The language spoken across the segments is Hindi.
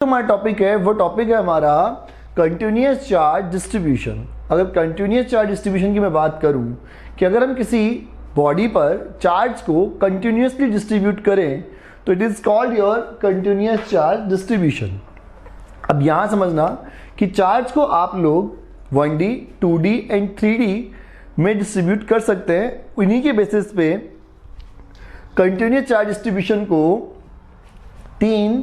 हमारा टॉपिक है वो टॉपिक है हमारा कंटिन्यूअस चार्ज डिस्ट्रीब्यूशन। अगर कंटिन्यूअस चार्ज डिस्ट्रीब्यूशन की मैं बात करूं कि अगर हम किसी बॉडी पर चार्ज को कंटिन्यूअसली डिस्ट्रीब्यूट करें तो it is called your continuous charge distribution. अब यहां समझना कि चार्ज को आप लोग 1D, 2D एंड 3D में डिस्ट्रीब्यूट कर सकते हैं। उन्हीं के बेसिस पे कंटिन्यूअस चार्ज डिस्ट्रीब्यूशन को 3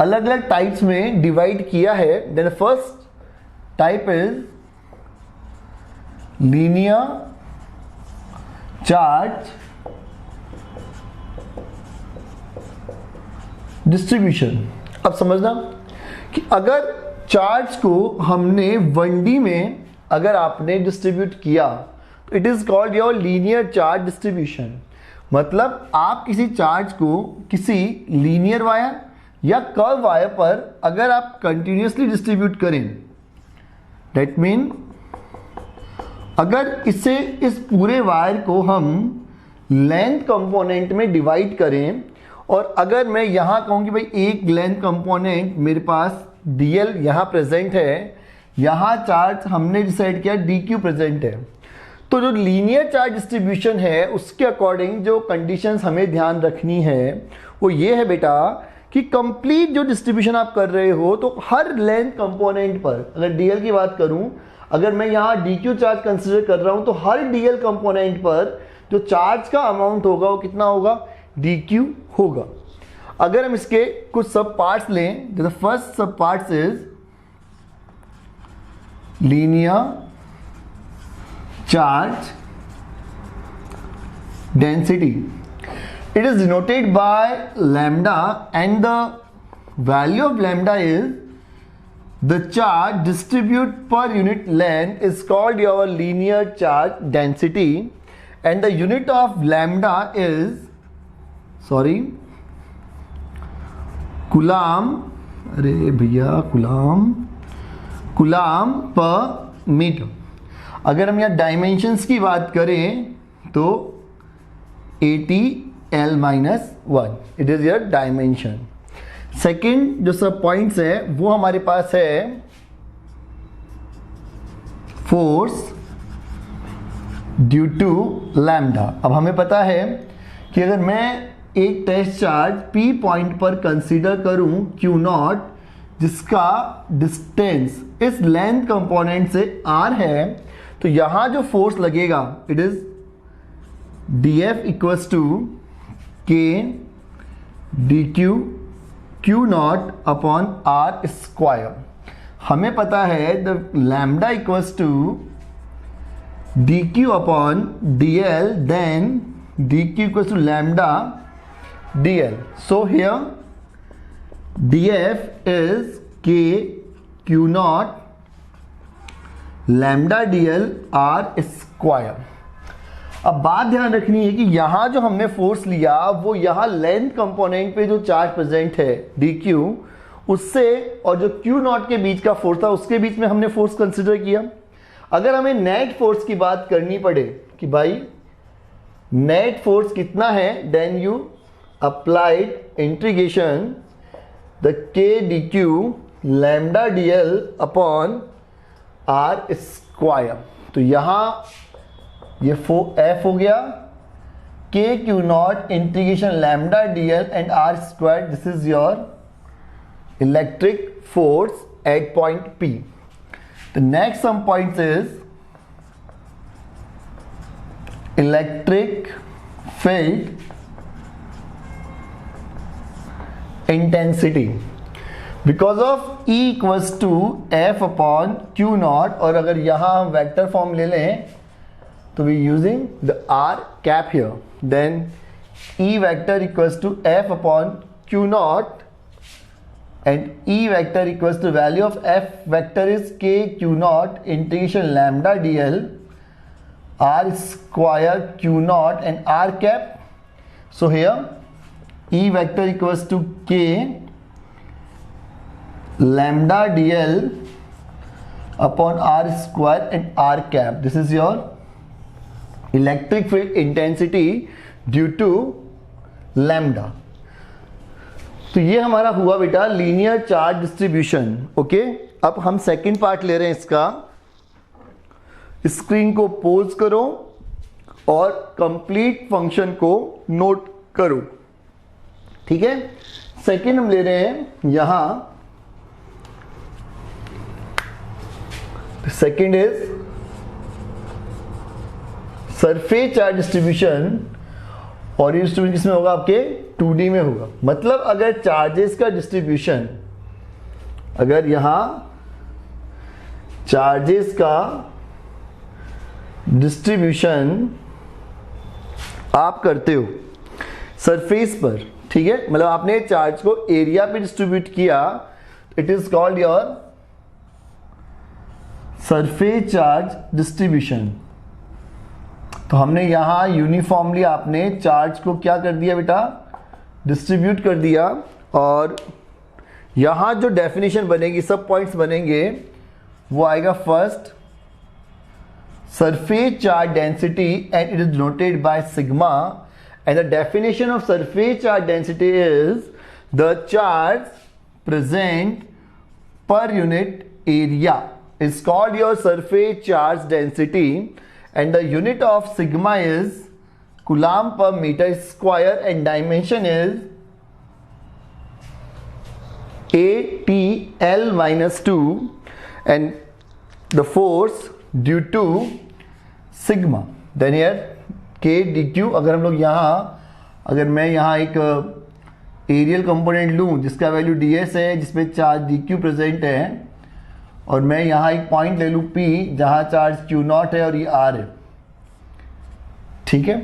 अलग अलग टाइप्स में डिवाइड किया है। Then first type is linear charge distribution. अब समझना कि अगर चार्ज को हमने 1D में अगर आपने डिस्ट्रीब्यूट किया तो it is called your linear charge distribution. मतलब आप किसी चार्ज को किसी लीनियर वायर या कर्व वायर पर अगर आप कंटिन्यूअसली डिस्ट्रीब्यूट करें, दैट मीन अगर इस पूरे वायर को हम लेंथ कंपोनेंट में डिवाइड करें और अगर मैं यहां कहूं कि भाई एक लेंथ कंपोनेंट मेरे पास dl यहां प्रेजेंट है, यहां चार्ज हमने डिसाइड किया dq प्रेजेंट है, तो जो लीनियर चार्ज डिस्ट्रीब्यूशन है उसके अकॉर्डिंग जो कंडीशंस हमें ध्यान रखनी है वो ये है बेटा कि कंप्लीट जो डिस्ट्रीब्यूशन आप कर रहे हो तो हर लेंथ कंपोनेंट पर, अगर dl की बात करूं, अगर मैं यहां dq चार्ज कंसीडर कर रहा हूं तो हर dl कंपोनेंट पर जो चार्ज का अमाउंट होगा वो कितना होगा, dq होगा। अगर हम इसके कुछ सब पार्ट्स लें, द फर्स्ट सब parts is linear charge density. It is denoted by lambda and the value of lambda is the charge distributed per unit length is called your linear charge density and the unit of lambda is coulomb, अरे भैया coulomb per meter। अगर हम यहाँ डायमेंशंस की बात करें तो 80L-1 it is your dimension. Second जो सब पॉइंट्स है वो हमारे पास है फोर्स ड्यू टू लैम्डा। अब हमें पता है कि अगर मैं एक टेस्ट चार्ज P पॉइंट पर कंसीडर करूं Q0 जिसका डिस्टेंस इस लेंथ कंपोनेंट से R है, तो यहां जो फोर्स लगेगा it is dF equals to K dQ Q0 upon R square. हमें पता है the lambda equals to dQ upon dL, then dQ equals to lambda dL। So here dF is K Q0 lambda dL R square. अब बात ध्यान रखनी है कि यहां जो हमने फोर्स लिया वो यहां लेंथ कंपोनेंट पे जो चार्ज प्रेजेंट है dq उससे और जो Q0 के बीच का फोर्स था उसके बीच में हमने फोर्स कंसीडर किया। अगर हमें नेट फोर्स की बात करनी पड़े कि भाई नेट फोर्स कितना है, then you applied integration the k dq lambda dl upon r square. तो यहां ये F हो गया K Q0 integration lambda dl and R square. This is your electric force at point P। The next some points is electric field intensity because of E equals to F upon Q0। और अगर यहां हम वेक्टर फॉर्म ले लें तो we using the r cap here, then E vector equals to F upon Q0 and E vector equals to value of F vector is K Q0 integration lambda dl r square Q0 and r cap. So here E vector equals to K lambda dl upon r square and r cap. This is your electric field intensity due to lambda। तो ये हमारा हुआ बेटा लीनियर चार्ज डिस्ट्रीब्यूशन। ओके, अब हम सेकंड पार्ट ले रहे हैं इसका। स्क्रीन को पॉज करो और कंप्लीट फंक्शन को नोट करो। ठीक है, सेकंड हम ले रहे हैं यहां, second is surface charge distribution. और ये डिस्ट्रीब्यूशन किसमें होगा? आपके 2D में होगा। मतलब अगर चार्जेस का डिस्ट्रीब्यूशन, अगर यहां चार्जेस का डिस्ट्रीब्यूशन आप करते हो सरफेस पर, ठीक है, मतलब आपने चार्ज को एरिया पे डिस्ट्रीब्यूट किया, it is called your surface charge distribution. तो हमने यहां यूनिफॉर्मली आपने चार्ज को क्या कर दिया बेटा? डिस्ट्रीब्यूट कर दिया। और यहां जो डेफिनेशन बनेगी, सब पॉइंट्स बनेंगे, वो आएगा first surface charge density and it is denoted by sigma, and the definition of surface charge density is the charge present per unit area is called your surface charge density, and the unit of sigma is coulomb per meter square and dimension is ATL-2 and the force due to sigma. Then here K D Q. अगर हम लोग यहाँ, अगर मैं यहाँ एक एरियल कंपोनेंट लूँ जिसका वैल्यू डी एस है, जिसमें चार्ज डी क्यू प्रेजेंट है, और मैं यहाँ एक पॉइंट ले लूँ पी जहाँ चार्ज क्यू नॉट है और ये आर है, ठीक है,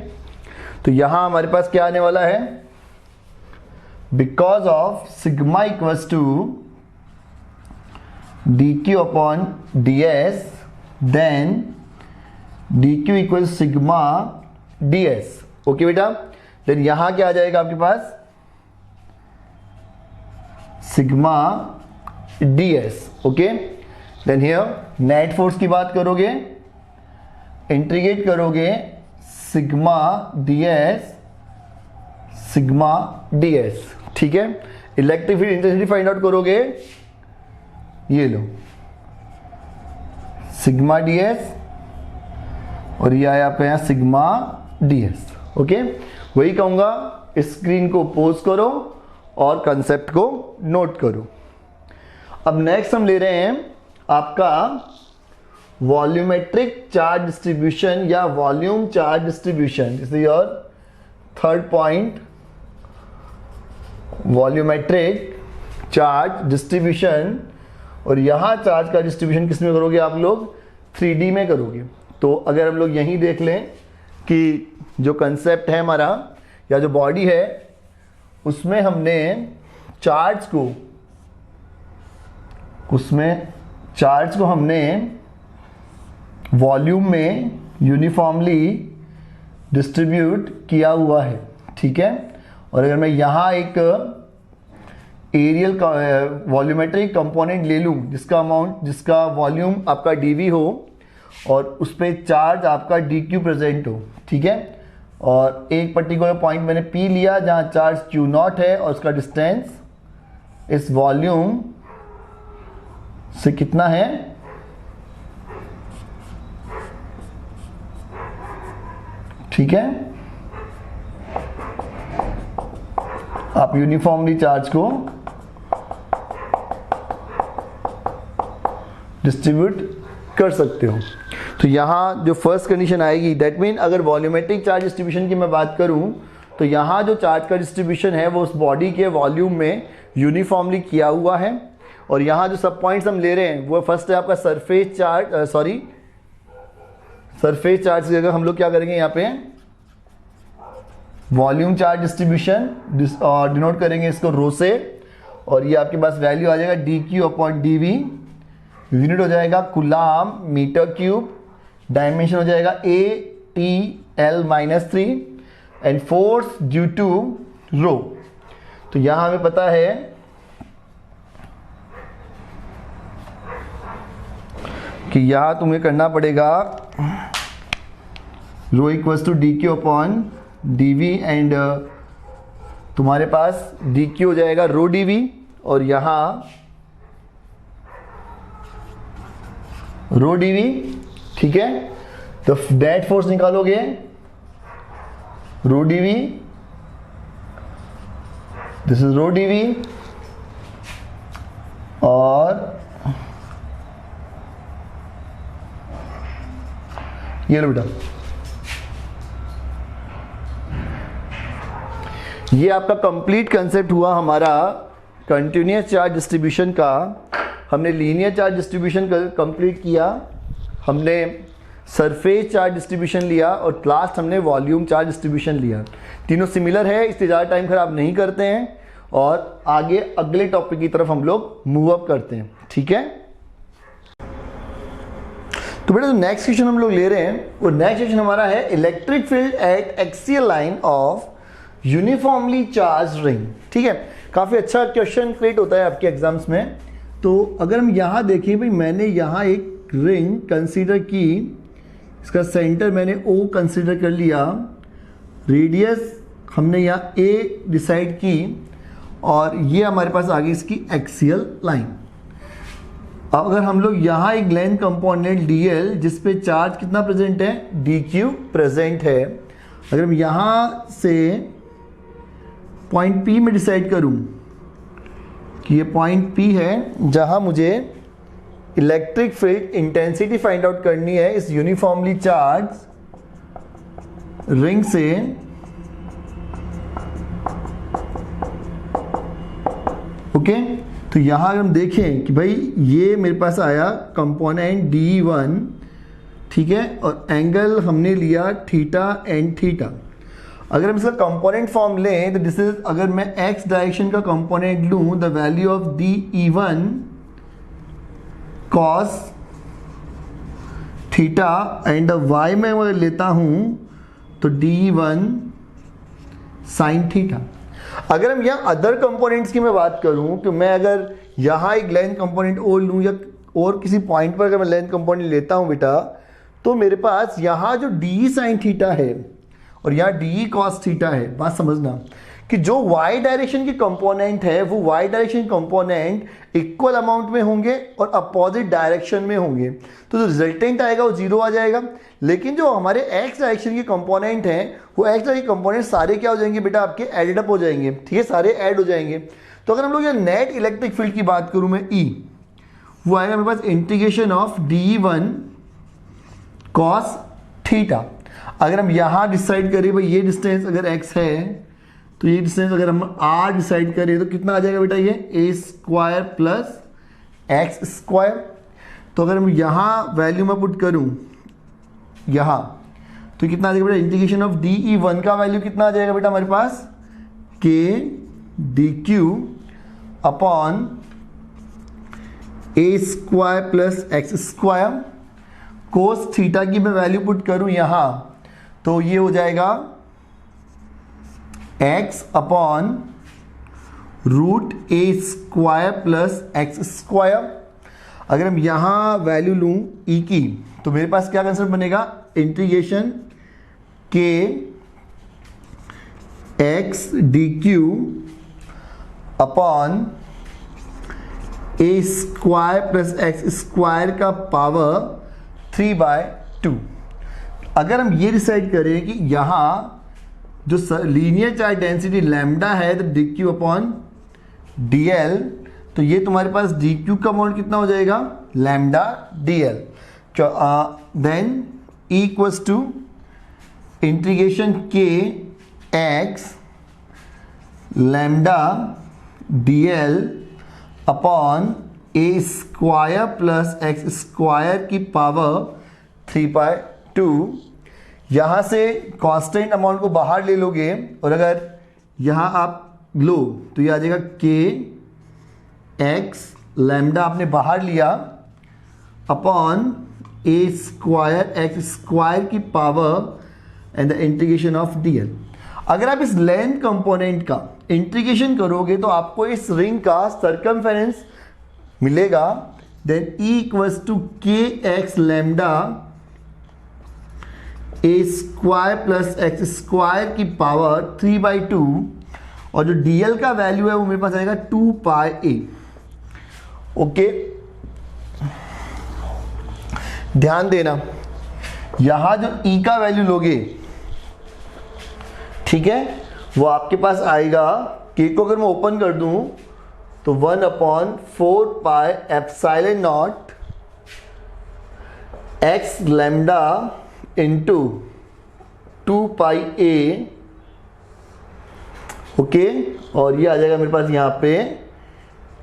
तो यहाँ हमारे पास क्या आने वाला है? Because of sigma equals to d q upon d s, then dq equal sigma ds। Okay बेटा, देन यहां क्या आ जाएगा आपके पास? Sigma ds। Okay, then here net force की बात करोगे, इंटीग्रेट करोगे सिग्मा ds सिग्मा ds, ठीक है। Electric field intensity find out करोगे, ये लो सिग्मा ds और ये आया पे यहाँ सिग्मा ds। ओके, वही कहूंगा, स्क्रीन को पॉज करो और कंसेप्ट को नोट करो। अब नेक्स्ट हम ले रहे हैं आपका वॉल्यूमेट्रिक चार्ज डिस्ट्रीब्यूशन या volume charge distribution. This is your third point, volumetric charge distribution. और यहां चार्ज का डिस्ट्रीब्यूशन किस में करोगे आप लोग? 3D में करोगे। तो अगर हम लोग यहीं देख लें कि जो कंसेप्ट है हमारा या जो बॉडी है, उसमें हमने चार्ज को हमने वॉल्यूम में यूनिफॉर्मली डिस्ट्रीब्यूट किया हुआ है, ठीक है। और अगर मैं यहाँ एक एरियल वॉल्यूमेट्रिक कंपोनेंट ले लूँ जिसका वॉल्यूम आपका dv हो और उस पर चार्ज आपका dq प्रेजेंट हो, ठीक है, और एक पर्टिकुलर पॉइंट मैंने P लिया जहाँ चार्ज q नॉट है और उसका डिस्टेंस इस वॉल्यूम से कितना है? ठीक है, आप यूनिफॉर्मली चार्ज को डिस्ट्रीब्यूट कर सकते हो। तो यहाँ जो फर्स्ट कंडीशन आएगी, दैट मीन अगर वॉल्यूमेट्रिक चार्ज डिस्ट्रीब्यूशन की मैं बात करूँ तो यहाँ जो चार्ज का डिस्ट्रीब्यूशन है वो उस बॉडी के वॉल्यूम में यूनिफॉर्मली किया हुआ है। और यहाँ जो सब पॉइंट्स हम ले रहे हैं वो फर्स्ट है आपका सरफेस चार्ज की जगह हम लोग क्या करेंगे यहाँ पे वॉल्यूम चार्ज डिस्ट्रीब्यूशन और डिनोट करेंगे इसको रो से। और ये आपके पास वैल्यू आ जाएगा dq अपॉन dv, यूनिट हो जाएगा कूलम्ब मीटर क्यूब, डायमेंशन हो जाएगा ATL-3 and force due to rho. तो यहां हमें पता है कि यहां तुम्हें करना पड़ेगा rho equals to dq upon dv and तुम्हारे पास डी क्यू हो जाएगा रो डी वी, और यहां रो डी वी, ठीक है। तो नेट फोर्स निकालोगे rho d v, this is rho d v, और ये लो बेटा, ये आपका कंप्लीट कंसेप्ट हुआ हमारा कंटिन्यूअस चार्ज डिस्ट्रीब्यूशन का। हमने लीनियर चार्ज डिस्ट्रीब्यूशन कंप्लीट किया, हमने सरफेस चार्ज डिस्ट्रीब्यूशन लिया, और लास्ट हमने वॉल्यूम चार्ज डिस्ट्रीब्यूशन लिया। तीनों सिमिलर है, इससे ज़्यादा टाइम खराब नहीं करते हैं, और आगे अगले टॉपिक की तरफ हम लोग मूव अप करते हैं, ठीक है। तो बेटा जो नेक्स्ट क्वेश्चन हम लोग ले रहे हैं, वो नेक्स्ट क्वेश्चन हमारा है electric field eight axial line of uniformly charge ring, ठीक है। काफ़ी अच्छा क्वेश्चन क्रिएट होता है आपके एग्जाम्स में। तो अगर हम यहाँ देखें भाई, मैंने यहाँ एक रिंग कंसीडर की, इसका सेंटर मैंने O कंसीडर कर लिया, रेडियस हमने यहाँ A डिसाइड की, और ये हमारे पास आ गई इसकी एक्सियल लाइन। अब अगर हम लोग यहाँ एक लेंथ कंपोनेंट DL जिस पे चार्ज कितना प्रेजेंट है, DQ प्रेजेंट है, अगर हम यहाँ से पॉइंट P में डिसाइड करूँ कि ये पॉइंट P है जहाँ मुझे electric field intensity find out करनी है इस यूनिफॉर्मली चार्ज रिंग से, ओके। तो यहाँ अगर हम देखें कि भाई ये मेरे पास आया कंपोनेंट D1, ठीक है, और एंगल हमने लिया थीटा एंड थीटा। अगर हम इसका कंपोनेंट फॉर्म लें तो दिस इज, अगर मैं x डायरेक्शन का कंपोनेंट लूं, the value of DE1 cos theta and y में अगर लेता हूं तो DE1 sin थीटा। अगर हम यहाँ अदर कंपोनेंट्स की मैं बात करूं कि मैं अगर यहाँ एक लेंथ कंपोनेंट और लूं, या और किसी पॉइंट पर अगर मैं लेंथ कंपोनेंट लेता हूं बेटा, तो मेरे पास यहाँ जो DE sin थीटा है और यहाँ DE cos थीटा है, बात समझना कि जो y डायरेक्शन के कंपोनेंट है वो y direction component equal amount में होंगे और अपोजिट डायरेक्शन में होंगे, तो जो रिजल्टेंट आएगा वो जीरो आ जाएगा। लेकिन जो हमारे x डायरेक्शन के कंपोनेंट हैं वो x डायरेक्शन के कंपोनेंट सारे क्या हो जाएंगे बेटा, आपके एडेड अप हो जाएंगे, ठीक है, सारे ऐड हो जाएंगे। तो अगर हम लोग ये नेट इलेक्ट्रिक फील्ड की बात करूं मैं E, वो आएगा मेरे पास integration of DE1 cos theta. अगर हम यहाँ डिसाइड करें भाई ये डिस्टेंस अगर x है, तो ये डिस्टेंस अगर हम r डिसाइड करें तो कितना आ जाएगा बेटा, ये a square plus x square. तो अगर हम यहाँ वैल्यू में पुट करूँ यहाँ, तो कितना आ जाएगा बेटा, इंटीग्रेशन ऑफ DE1 का वैल्यू कितना आ जाएगा बेटा हमारे पास, k dq upon a square plus x square. Cos theta की मैं वैल्यू पुट करूँ यहाँ, तो ये हो जाएगा x upon root a square plus x square. अगर हम यहाँ वैल्यू लूँ e की, तो मेरे पास क्या कंसेप्ट बनेगा, integration k x dq upon a square plus x square का पावर 3/2। अगर हम ये डिसाइड करें कि यहाँ जो लीनियर चार्ज डेंसिटी लैम्डा है तो dq अपॉन dl, तो ये तुम्हारे पास dq का अमाउंट कितना हो जाएगा, lambda dl। Then E equals to integration k x lambda dl upon a square plus x square की पावर 3/2। यहाँ से कांस्टेंट अमाउंट को बाहर ले लोगे, और अगर यहाँ आप लो तो ये आ जाएगा k x लैम्डा आपने बाहर लिया upon a square x square की power and the integration of dl। अगर आप इस लेंथ कंपोनेंट का इंटीग्रेशन करोगे तो आपको इस रिंग का सर्कमफेरेंस मिलेगा। Then E equals to k x lambda a square plus x square की पावर 3/2 और जो dl का वैल्यू है वो मेरे पास आएगा 2 पाई a। ओके, ध्यान देना, यहां जो e का वैल्यू लोगे, ठीक है, वो आपके पास आएगा, k को अगर मैं ओपन कर दूं तो 1/4 पाई epsilon not x lambda into 2 pi a। Okay, और ये आ जाएगा मेरे पास यहाँ पे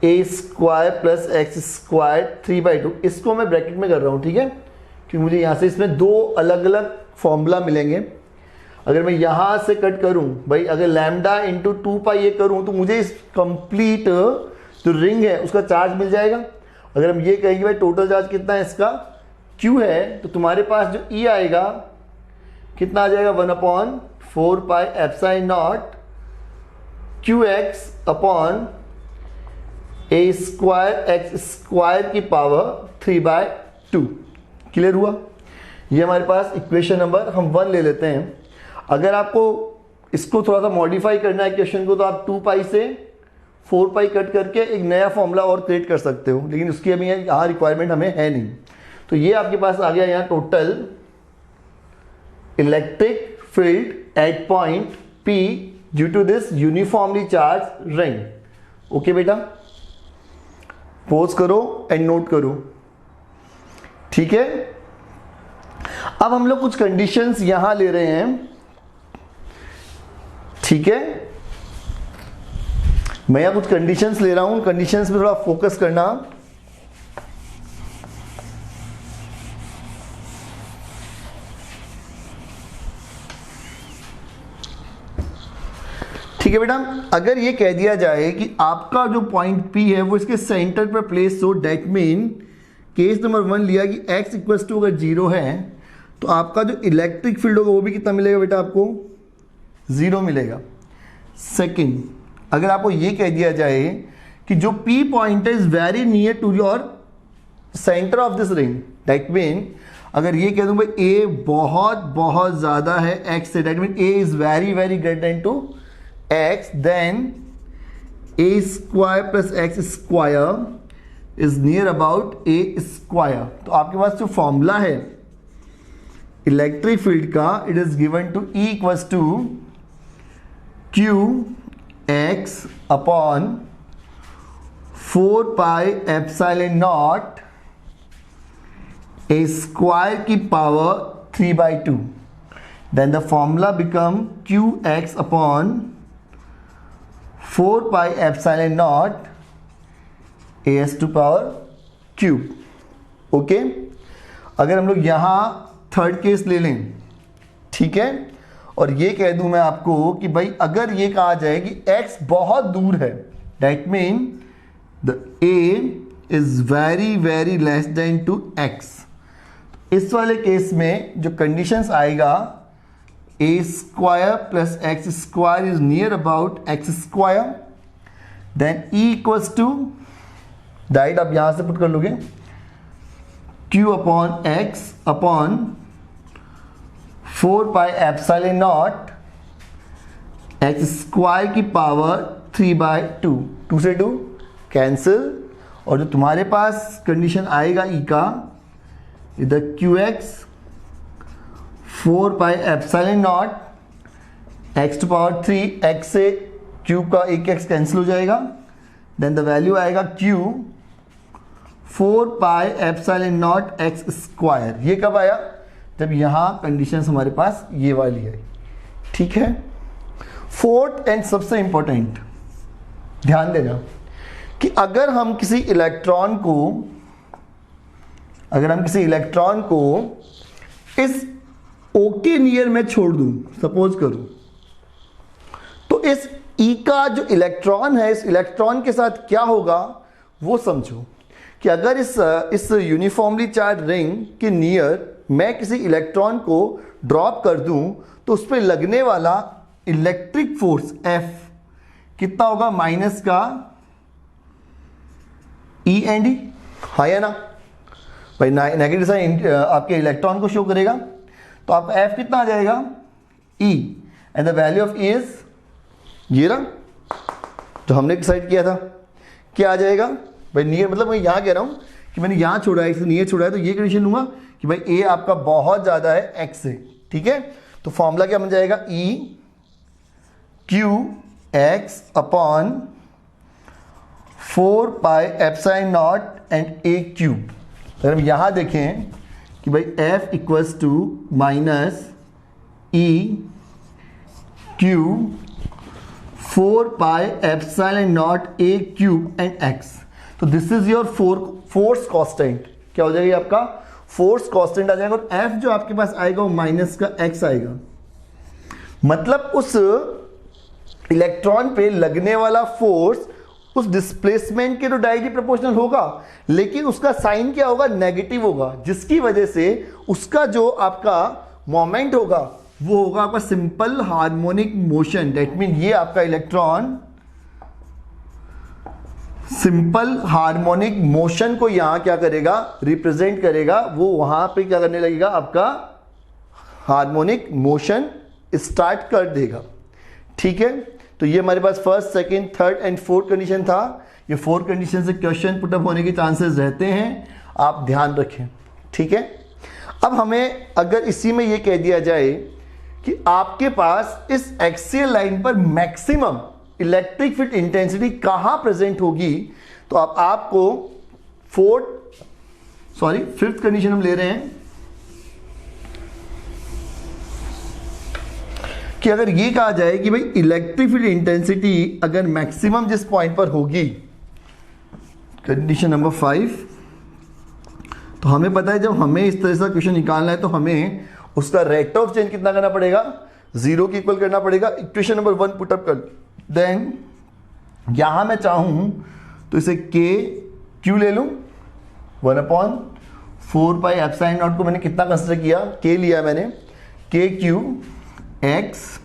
a square plus x square 3/2। इसको मैं ब्रैकेट में कर रहा हूँ, ठीक है, क्योंकि मुझे यहाँ से इसमें दो अलग अलग फॉर्मूला मिलेंगे। अगर मैं यहाँ से कट करूँ भाई, अगर लैम्डा इंटू 2 पाई ये करूँ तो मुझे इस कंप्लीट जो रिंग है उसका चार्ज मिल जाएगा। अगर हम ये कहेंगे भाई टोटल चार्ज कितना है इसका, Q है, तो तुम्हारे पास जो E आएगा कितना आ जाएगा, 1/4 पाई epsilon not QX upon a square x square की पावर 3/2। क्लियर हुआ? ये हमारे पास इक्वेशन नंबर हम 1 ले लेते हैं। अगर आपको इसको थोड़ा सा मॉडिफाई करना है क्वेश्चन को, तो आप 2 पाई से 4 पाई कट करके एक नया फॉर्मूला और क्रिएट कर सकते हो, लेकिन उसकी अभी यहाँ रिक्वायरमेंट हमें है नहीं। तो ये आपके पास आ गया यहाँ total electric field at point P due to this uniformly charge ring. Okay बेटा, पोज करो एंड नोट करो, ठीक है। अब हम लोग कुछ कंडीशंस यहां ले रहे हैं, ठीक है, मैं यहां कुछ कंडीशंस ले रहा हूं, कंडीशंस पे थोड़ा फोकस करना। ठीक है बेटा, अगर ये कह दिया जाए कि आपका जो पॉइंट P है वो इसके सेंटर पर प्लेस हो, डेट मीन केस नंबर 1 लिया कि x इक्वल्स टू अगर 0 है तो आपका जो इलेक्ट्रिक फील्ड होगा वो भी कितना मिलेगा बेटा, आपको 0 मिलेगा। सेकंड, अगर आपको ये कह दिया जाए कि जो P पॉइंट है is very near to your centre of this ring, that mean अगर ये कह दूं भाई A बहुत बहुत ज्यादा है x से, that mean A is very very greater than to x, then a square plus x square is near about a square। तो आपके पास जो फॉर्मूला है इलेक्ट्रिक फील्ड का, it is given to E equals to Q x upon 4 pi epsilon naught a square की power 3/2। Then the formula become Qx upon 4 pi epsilon naught as to power cube. Okay, अगर हम लोग यहाँ थर्ड केस ले लें, ठीक है, और ये कह दूं मैं आपको कि भाई अगर ये कहा जाए कि x बहुत दूर है, that mean the a is very very less than to x, इस वाले केस में जो कंडीशंस आएगा a square plus x square is near about x square, then E equals to डाइट आप यहां से पुट कर लोगे Q upon x upon 4 pi epsilon naught x square की पावर 3/2। 2 से 2 कैंसिल, और जो तुम्हारे पास कंडीशन आएगा E का, इधर QX 4 pi epsilon naught x to power 3, x से क्यूब का एक एक्स कैंसिल हो जाएगा, देन द वैल्यू आएगा Q 4 pi epsilon naught x square. ये कब आया, जब यहां कंडीशंस हमारे पास ये वाली है, ठीक है। फोर्थ एंड सबसे इंपॉर्टेंट, ध्यान देना कि अगर हम किसी इलेक्ट्रॉन को इस O के नियर में छोड़ दूं, सपोज करूं, तो इस E का जो इलेक्ट्रॉन है, इस इलेक्ट्रॉन के साथ क्या होगा वो समझो। कि अगर इस यूनिफॉर्मली चार्ज रिंग के नियर मैं किसी इलेक्ट्रॉन को ड्रॉप कर दूं, तो उस पर लगने वाला इलेक्ट्रिक फोर्स F कितना होगा, माइनस का E एंड E, हाँ या ना भाई, नेगेटिव साइन आपके इलेक्ट्रॉन को शो करेगा, तो आपका F कितना आ जाएगा, E, and the value of E is ये रहा, जो हमने डिसाइड किया था, क्या आ जाएगा भाई नियर, मतलब मैं यहाँ कह रहा हूँ कि मैंने यहाँ छोड़ा है, इससे नियर छोड़ा है, तो ये कंडीशन लूँगा कि भाई ए आपका बहुत ज़्यादा है एक्स से, ठीक है। तो फॉर्मूला क्या बन जाएगा, E Q x upon 4 pi epsilon naught and a cube. अगर हम यहाँ देखें कि भाई F equals to minus E Q 4 pi epsilon naught a cube and x. तो this is your force constant. क्या हो जाएगा आपका फोर्स कांस्टेंट आ जाएगा, और एफ जो आपके पास आएगा वो माइनस का एक्स आएगा। मतलब उस इलेक्ट्रॉन पे लगने वाला फोर्स उस डिस्प्लेसमेंट के तो डायरेक्टली प्रोपोर्शनल होगा, लेकिन उसका साइन क्या होगा, नेगेटिव होगा, जिसकी वजह से उसका जो आपका मोमेंट होगा वो होगा आपका simple harmonic motion. That mean ये आपका इलेक्ट्रॉन सिंपल हार्मोनिक मोशन को यहां क्या करेगा, रिप्रेजेंट करेगा। वो वहां पे क्या करने लगेगा, आपका हार्मोनिक मोशन स्टार्ट कर देगा, ठीक है। तो ये हमारे पास first, second, third and fourth condition था। ये 4 कंडीशन से क्वेश्चन पुटअप होने के चांसेस रहते हैं, आप ध्यान रखें, ठीक है। अब हमें अगर इसी में ये कह दिया जाए कि आपके पास इस एक्सियल लाइन पर मैक्सिमम इलेक्ट्रिक फील्ड इंटेंसिटी कहां प्रेजेंट होगी, तो आपको फिफ्थ कंडीशन हम ले रहे हैं कि अगर ये कहा जाए कि भाई इलेक्ट्रिक फील्ड इंटेंसिटी अगर मैक्सिमम जिस पॉइंट पर होगी, कंडीशन नंबर 5, तो हमें पता है जब हमें इस तरह से क्वेश्चन निकालना है तो हमें उसका रेट ऑफ चेंज कितना करना पड़ेगा, 0 के इक्वल करना पड़ेगा। इक्वेशन नंबर 1 पुटअप कर, देन यहां मैं चाहूं तो इसे के क्यू ले लूं, 1/4 पाई एप्सिलॉन नॉट को मैंने कितना कंसिडर किया, के लिया मैंने, के क्यू एक्स,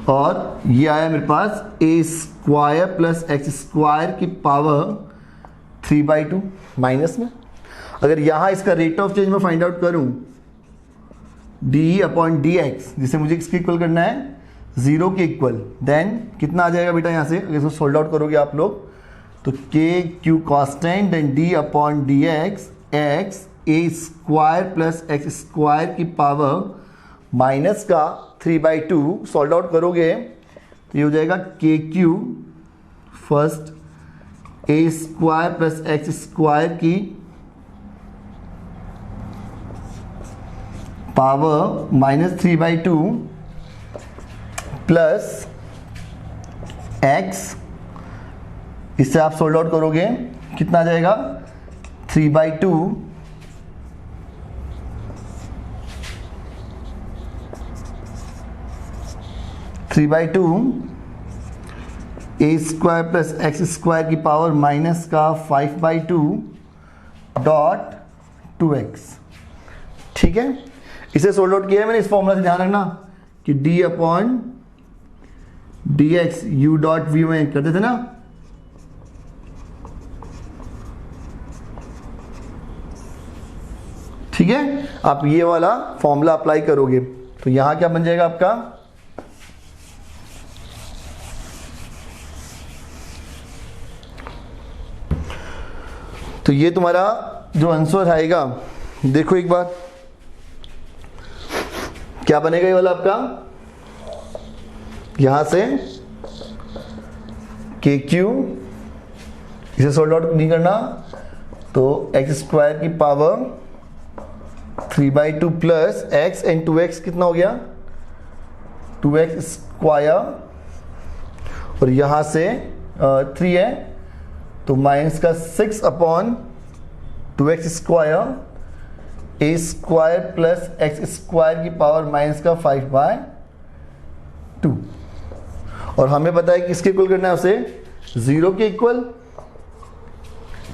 और ये आया मेरे पास a square plus x square की पावर 3/2 माइनस में। अगर यहां इसका रेट ऑफ चेंज में फाइंड आउट करूं डी अपॉन डी एक्स, जिसे मुझे किसके इक्वल करना है, 0 के इक्वल, देन कितना आ जाएगा बेटा यहां से, अगर इसको सोल्व आउट करोगे आप लोग तो k q constant, then d upon d x, x a square plus x square की पावर माइनस का 3/2, सॉल्व आउट करोगे तो ये हो जाएगा के Q first A square plus x square की पावर माइनस 3/2 प्लस एक्स, इससे आप सोल्व आउट करोगे कितना आ जाएगा, 3/2 ए स्क्वायर प्लस एक्स स्क्वायर की पावर माइनस का 5/2 डॉट 2x, ठीक है। इसे सोल्व आउट किया है मैंने, इस फॉर्मूला से ध्यान रखना कि d upon d x u dot v में करते थे ना, ठीक है। आप ये वाला फॉर्मूला अप्लाई करोगे तो यहां क्या बन जाएगा आपका, तो ये तुम्हारा जो आंसर आएगा, देखो एक बार क्या बनेगा ये वाला आपका, यहां से के क्यू, इसे सोल्व आउट नहीं करना तो एक्स स्क्वायर की power 3/2 plus x and 2x कितना हो गया, 2x स्क्वायर, और यहां से 3 है तो माइनस का 6 upon 2x square a square plus x square की पावर माइनस का 5/2, और हमें पता है कि किसके इक्वल करना है उसे, 0 के इक्वल।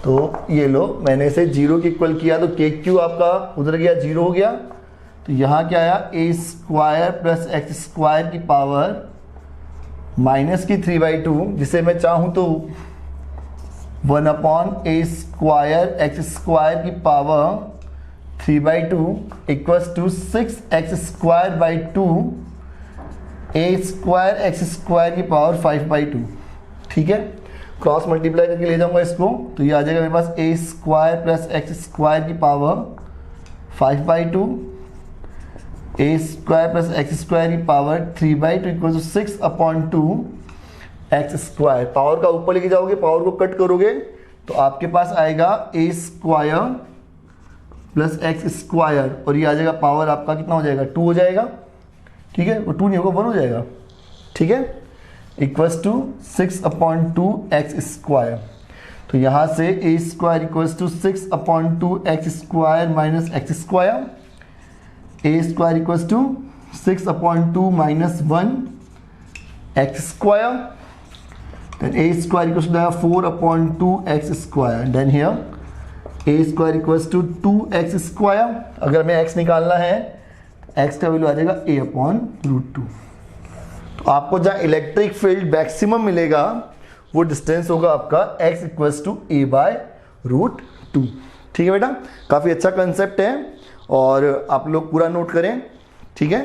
तो ये लो मैंने इसे 0 के इक्वल किया तो के क्यू आपका उधर गया, 0 हो गया। तो यहाँ क्या आया, a square plus x square की पावर माइनस की 3/2, जिसे मैं चाहूँ तो 1/a स्क्वायर एक्स स्क्वायर की power 3/2 equals to 6x² 2 a square x square की पावर 5/2, ठीक है। क्रॉस मल्टीप्लाई करके ले जाऊंगा इसको, तो ये आ जाएगा मेरे पास a square plus x square की power 5/2, a square plus x square की power 3/2 equal to 6/2 x square. Power का ऊपर लेके जाओगे, पावर को कट करोगे तो आपके पास आएगा ए स्क्वायर प्लस एक्स स्क्वायर, और ये आ जाएगा पावर आपका कितना हो जाएगा 2 हो जाएगा, ठीक है। वो 2 नहीं होगा 1 हो जाएगा, ठीक है, इक्वल्स टू 6/2 एक्स स्क्वायर। तो यहाँ से a square equals to 6/2 x square minus x square, a square equals to 6/2 minus 1 x square, then a square equals to 4/2 x square, then here a square equals to 2x square। अगर मैं x निकालना है, x का वैल्यू आ जाएगा a/√2। तो आपको जहाँ इलेक्ट्रिक फील्ड मैक्सिमम मिलेगा वो डिस्टेंस होगा आपका x इक्वल्स टू a/√2, ठीक है बेटा। काफ़ी अच्छा कंसेप्ट है और आप लोग पूरा नोट करें, ठीक है।